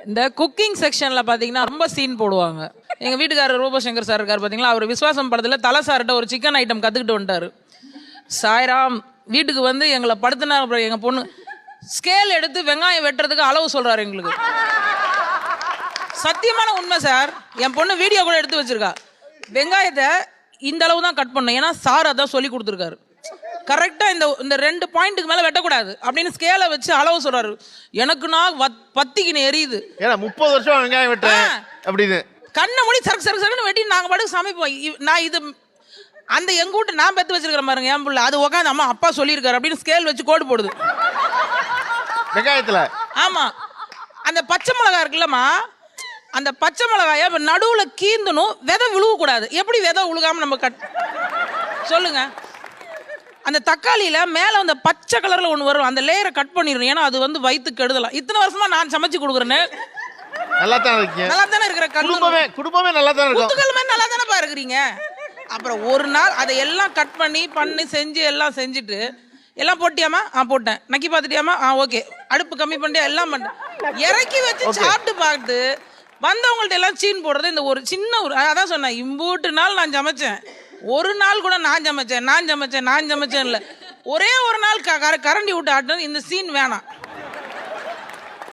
இந்த குக்கிங் செக்ஷன்ல பாத்தீங்கன்னா ரொம்ப சீன் போடுவாங்க. எங்க வீட்டுக்காரர் ரூபசங்கர் சார் இருக்காரு பாத்தீங்களா, அவர் விஸ்வாசம் படத்துல தல சார்கிட்ட ஒரு சிக்கன் ஐட்டம் கத்துக்கிட்டு வந்துட்டாரு. சாய்ராம் வீட்டுக்கு வந்து எங்களை படுத்தினா எங்க பொண்ணு ஸ்கேல் எடுத்து வெங்காயம் வெட்டுறதுக்கு அளவு சொல்றாரு எங்களுக்கு. சத்தியமான உண்மை சார். என் பொண்ணு வீடியோ கூட எடுத்து வச்சிருக்கா. வெங்காயத்தை இந்த அளவு தான் கட் பண்ணும், ஏன்னா சார் அதான் சொல்லி கொடுத்துருக்காரு. கரெக்டா இந்த 2 பாயிண்ட்டுக்கு மேல வெட்டக்கூடாது அப்படின்னு ஸ்கேலை வச்சு அளவு சொல்றாரு. எனக்கு நான் பத்திக்கின்னு எரியுது. ஏன்னா 30 வருஷம் வெங்காயம் வெட்டுறேன் அப்படின்னு கண்ணை மூடி சரக்கு சரக்கு சரக்குன்னு வெட்டி நாங்க பாட்டுக்கு சமைப்போம். நான் இது அந்த எங்க வீட்டு நான் பெத்து வச்சிருக்கிற பாருங்க என் புள்ள, அது உட்காந்து அம்மா அப்பா சொல்லியிருக்காரு அப்படின்னு ஸ்கேல் வச்சு கோடு போடுது வெங்காயத்துல. ஆமா, அந்த பச்சை மிளகாய் இருக்குல்லம்மா, அந்த பச்சை மிளகாய நடுவுல கீந்தணும், விதை விழுக கூடாது. எப்படி விதை விழுகாம நம்ம சொல்லுங்க. அந்த தக்காளியில மேல அந்த பச்சை கலர்ல ஒண்ணு வரும், அந்த லேயரை கட் பண்ணிடணும். ஏன்னா அது வந்து வயிற்றுக்கு கெடுதலாம். இத்தனை வருஷமா நான் சமைச்சு கொடுக்குறேன்னு நல்லா தானே இருக்கீங்க, நல்லா தானே இருக்கிற குடும்பமே நல்லா தானே இருக்கும், குத்துக்கள் மாதிரி நல்லா தானே இருக்கிறீங்க. அப்புறம் ஒரு நாள் அதை எல்லாம் கட் பண்ணி செஞ்சு எல்லாம் செஞ்சுட்டு எல்லாம் போட்டியாமா? போட்டேன். நக்கி பார்த்துட்டியாமா? ஓகே. அடுப்பு கம்மி பண்ணிட்டியா? எல்லாம் பண்ணிட்டேன். இறக்கி வச்சு சாப்பிட்டு பார்த்து வந்தவங்கள்ட்ட எல்லாம் சீன் போடுறது. இந்த ஒரு சின்ன அதான் சொன்னேன், இம்பூட்டு நாள் நான் சமைச்சேன், ஒரு நாள் கூட நான் சமைச்சேன் இல்லை. ஒரே ஒரு நாள் கரண்டி விட்டு ஆட்டணும். இந்த சீன் வேணாம்.